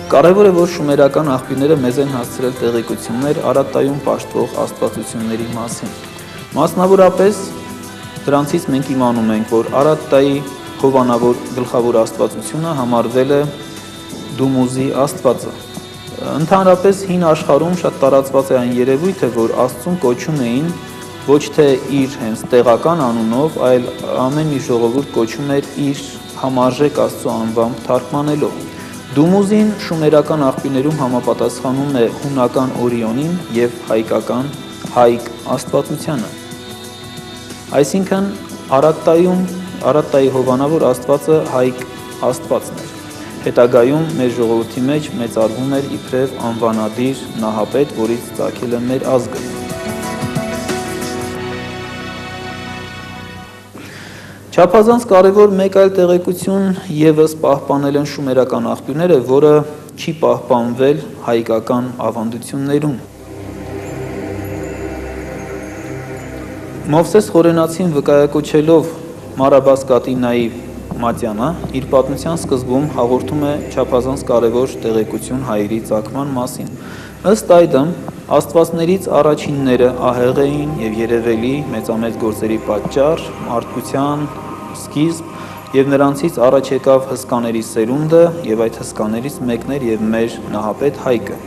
Կարևոր է, որ շումերական աղբյուրները մեզ են հասցրել տեղեկություններ Արատտայում պաշտվող աստվածությունների մասին։ Մասնավորապես դրանցից մենք իմանում ենք, որ Արատտայի հովանավոր գլխավոր աստվածությունը համարվել է Դումուզի աստվածը։ Ընդհանրապես հին աշխարհում շատ տարածված է այն երևույթը, որ Աստծուն կոչում էին ոչ թե իր հենց տեղական անունով, այլ ամեն մի ժողովուրդ կոչում էր իր համարժեք Աստծո անվամբ թարգմանելով։ Դումուզին շումերական աղբյուրներում համապատասխանում է հունական Օրիոնին և հայկական Հայկ աստվածությանը։ Այսինքն Արատտայի հովանավոր աստվածը Հայկ աստվածն էր։ Հետագայում մեր ժողովրդի մեջ մեծարվում էր իբրև անվանադիր նահապետ, որից ծագել է մեր ազգը։ Չափազանց կարևոր մեկ այլ տեղեկություն ևս պահպանել են շումերական աղբյուրները, որը չի պահպանվել հայկական ավանդություններում։ Մովսես Խորենացին վկայակոչելով Մարաբասկատինայի Մատյանը իր պատմության սկզբում հաղորդում է չափազանց կարևոր տեղեկություն հայերի ծագման մասին։ Ըստ այդմ, աստվածներից առաջինները ահեղ էին և երևելի մեծամեծ գործերի պատճառ, մարդկության սկիզբ և նրանցից առաջ եկավ հսկաների սերունդը և այդ հսկաներից մեկն էր և մեր նահապետ Հայկը։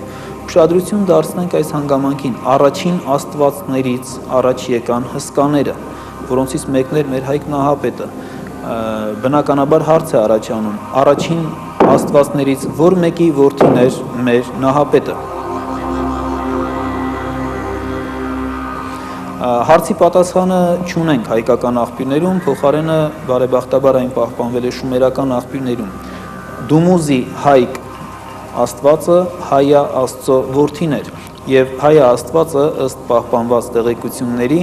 Ուշադրություն դարձնենք այս հանգամանքին, առաջին աստվածներից առաջ եկան հսկաները, որոնցից մեկն էր մեր Հայկ նահապետը։ Բնականաբար հարց է առաջանում, առաջին աստվածներից որ մեկի որդին էր մեր նահապետը։ Հարցի պատասխանը չունենք հայկական աղբյուրներում, փոխարենը բարեբախտաբար այն պահպանվել է շումերական աղբյուրներում։ Դումուզի Հայկ աստվածը Հայա Աստծո որդին էր, և Հայա աստվածը ըստ պահպանված տեղեկությունների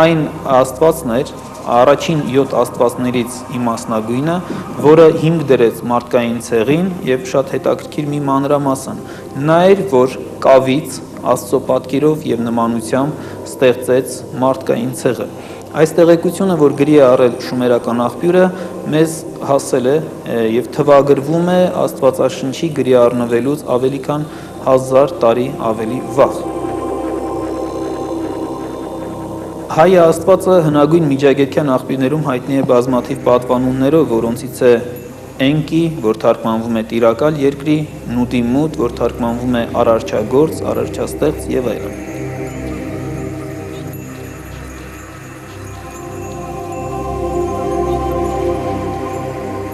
այն աստվածն էր, առաջին 7 աստվածներից իմաստնագույնը, որը հիմք դրեց մարդկային ցեղին և շատ հետաքրքիր մի մանրամասն, նա էր, որ կավից Աստծո պատկերով և նմանությամբ ստեղծեց մարդկային ցեղը։ Այս տեղեկությունը, որ գրի է առել շումերական աղբյուրը, մեզ հասել է և թվագրվում է Աստվածաշնչի գրի առնվելուց ավելի քան 1000 տարի ավելի վաղ։ Հայա աստվածը հնագույն միջագետքյան աղբյուրներում հայտնի է բազմաթիվ պատվանուններով, որոնցից է Էնկի, որ թարգմանվում է տիրակալ երկրի, Նուդիմուտ, որ թարգմանվում է արարչագործ, արարչաստեղծ և այլն։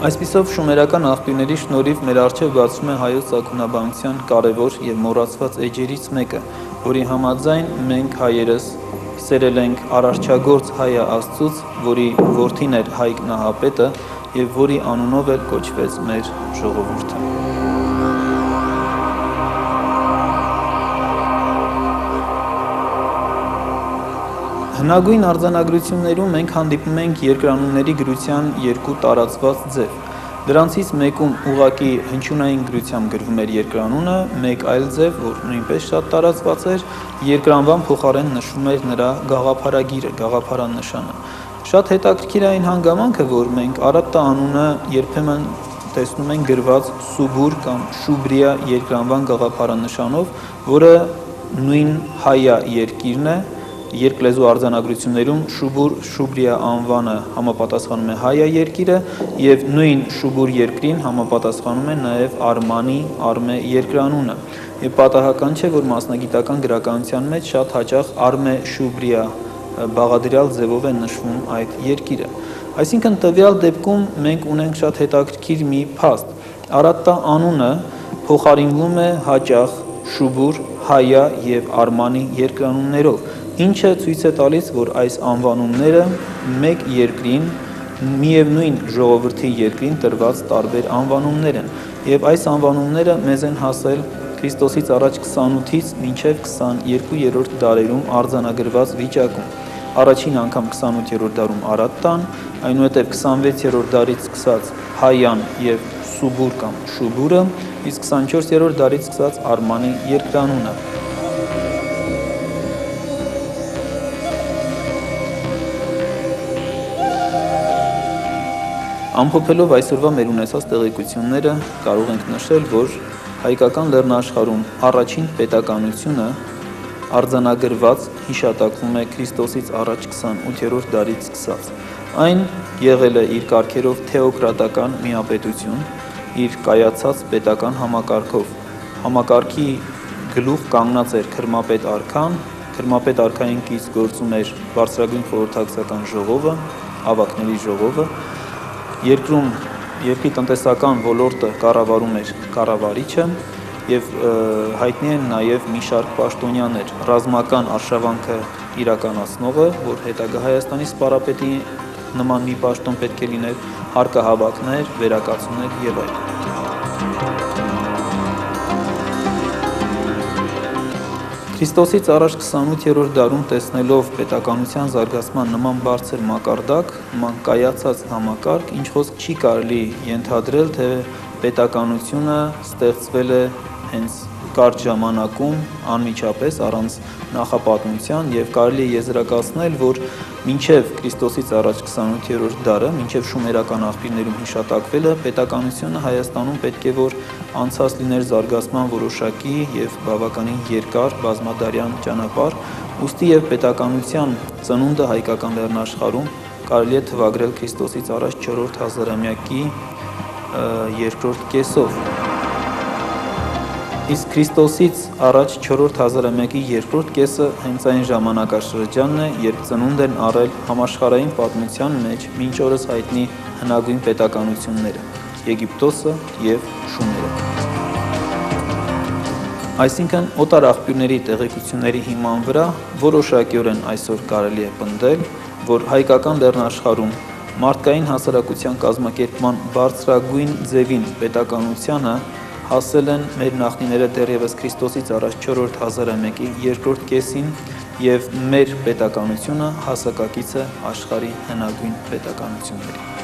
Այսպիսով շումերական աղբյուրների շնորհիվ մեր առջև բացվում է հայոց ծագումնաբանության կարևոր և մոռացված էջերից մեկը, որի համաձայն մենք հայերս սերել ենք արարչագործ Հայա Աստծուց, որի որդին էր Հայկ նահապետը և որի անունով էլ կոչվեց մեր ժողովուրդը։ Հնագույն արձանագրություններում մենք հանդիպում ենք երկրանունների գրության երկու տարածված ձև։ Դրանցից մեկում ուղղակի հնչյունային գրությամբ գրվում էր երկրանունը, մեկ այլ ձև, որ նույնպես շատ տարածված էր, երկրանվան փոխարեն նշվում էր նրա գաղափարագիրը, գաղափարանշանը։ Շատ հետաքրքիր է այն հանգամանքը, որ մենք Արատտա անունը երբեմն տեսնում ենք գրված Սուբուր կամ Շուբրիա երկրանվան գաղափարանշանով, որը նույն Հայա երկիրն է։ Երկլեզու արձանագրություններում Շուբուր Շուբրիա անվանը համապատասխանում է Հայա երկիրը և նույն Շուբուր երկրին համապատասխանում է նաև Արմանի Արմե երկրանունը։ Եվ պատահական չէ, որ մասնագիտական գրականության մեջ շատ հաճախ Արմե Շուբրիա բաղադրյալ ձևով է նշվում այդ երկիրը։ Այսինքն տվյալ դեպքում մենք ունենք շատ հետաքրքիր մի փաստ։ Արատտա անունը փոխարինվում է հաճախ Շուբուր, Հայա և Արմանի երկրանուններով, ինչը ցույց է տալիս, որ այս անվանումները մեկ երկրին, միևնույն ժողովրդի երկրին տրված տարբեր անվանումներ են, և այս անվանումները մեզ են հասել Քրիստոսից առաջ 28-ից մինչև 22-րդ դարերում արձանագրված վիճակում։ Առաջին անգամ 28-րդ դարում Արատտան, այնուհետև 26-րդ դարից սկսած Հայան և Սուբուր կամ Շուբուրը, իսկ 24-րդ դարից սկսած Արմանի երկրանունը։ Ամփոփելով այսօրվա մեր ունեցած տեղեկությունները, կարող ենք նշել, որ հայկական լեռնաշխարհում առաջին պետականությունը արձանագրված հիշատակվում է Քրիստոսից առաջ 28-րդ դարից սկսած։ Այն եղել է իր կարգերով թեոկրատական միապետություն, իր կայացած պետական համակարգով։ Համակարգի գլուխ կանգնած էր քրմապետ արքան, քրմապետ արքային կից գործում էր բարձրագույն խորհրդակցական ժողովը, ավագների ժողովը, երկրի տնտեսական ոլորտը կառավարում էր կառավարիչը եւ հայտնի են նաեւ մի շարք պաշտոնյաներ, ռազմական արշավանքը իրականացնողը, որ հետագա Հայաստանի սպառապետի նման մի պաշտոն պետք է լիներ, հարկահավաքներ, վերակացումներ եւ այլն։ Քրիստոսից առաջ 28-րդ դարում տեսնելով պետականության զարգացման նման բարձր մակարդակ, նման կայացած համակարգ, ինչ խոսք չի կարելի ենթադրել, թե պետականությունը ստեղծվել է հենց կարճ ժամանակում, անմիջապես առանց նախապատմության եւ կարելի է եզրակացնել, որ մինչեւ Քրիստոսից առաջ 28-րդ դարը, մինչեւ շումերական աղբյուրներում հիշատակվելը, պետականությունը Հայաստանում պետք է որ անցած լիներ զարգացման որոշակի եւ բավականին երկար բազմադարյան ճանապարհ, ուստի եւ պետականության ծնունդը հայկական լեռնաշխարհում կարելի է թվագրել Քրիստոսից առաջ 4-րդ հազարամյակի երկրորդ կեսով։ Իսկ Քրիստոսից առաջ 4-րդ հազարամյակի երկրորդ կեսը հենց այն ժամանակաշրջանն է, երբ ծնունդ են առել համաշխարհային պատմության մեջ մինչ օրս հայտնի հնագույն պետականությունները՝ Եգիպտոսը եւ Շումերը։ Այսինքն օտար աղբյուրների տեղեկությունների հիման վրա որոշակիորեն այսօր կարելի է պնդել, որ հայկական լեռնաշխարհում մարդկային հասարակության կազմակերպման բարձրագույն ձևին պետականությանը հասել են մեր նախնիները դեռևս Քրիստոսից առաջ 4-րդ հազարամյակի երկրորդ կեսին եւ մեր պետականությունը հասակակից է աշխարհի հնագույն պետականությունների։